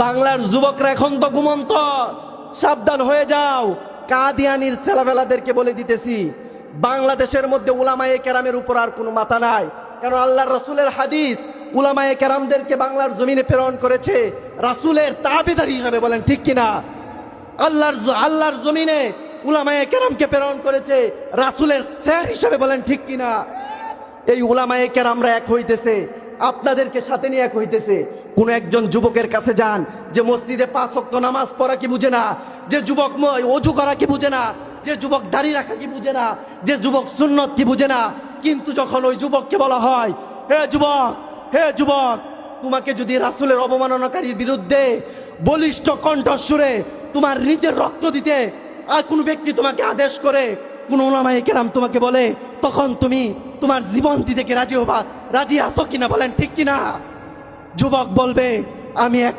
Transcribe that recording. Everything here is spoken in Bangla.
বাংলার যুবকরা এখন তো ঘুমন্ত, সাবধান হয়ে যাও। কাদিয়ানির ছেলেবেলাদেরকে বলে দিতেছি, বাংলাদেশের মধ্যে উলামায়ে কেরামের উপর আর কোনো মাথা নাই। কারণ আল্লাহর রাসূলের হাদিস উলামায়ে কেরামদেরকে বাংলার জমিনে প্রেরণ করেছে রাসূলের তাবেদার হিসাবে, বলেন ঠিক কিনা? আল্লাহর জমিনে উলামায়ে কেরামকে প্রেরণ করেছে রাসূলের স্যার হিসাবে, বলেন ঠিক কিনা? এই উলামায়ে কেরামরা এক হইতেছে, আপনাদেরকে সাথে নিয়ে এক হইতেছে। কোন একজন যুবকের কাছে যান যে মসজিদে 5 ওয়াক্ত নামাজ পড়া কি বুঝে না, যে যুবক ওযু করা কি বুঝে না, যে যুবক দাড়ি রাখা কি বুঝে না, যে যুবক সুন্নত কি বুঝে না। কিন্তু যখন ওই যুবককে বলা হয়, হে যুবক, তোমাকে যদি রাসূলের অবমাননাকারীর বিরুদ্ধে বলিষ্ঠ কণ্ঠস্বরে তোমার নিজের রক্ত দিতে আর কোন ব্যক্তি তোমাকে আদেশ করে, কোন উলামায়ে কেরাম তোমাকে বলে, তখন তুমি তোমার জীবন দিতে কি রাজি আছো কিনা, বলেন ঠিক কিনা? যুবক বলবে, আমি এক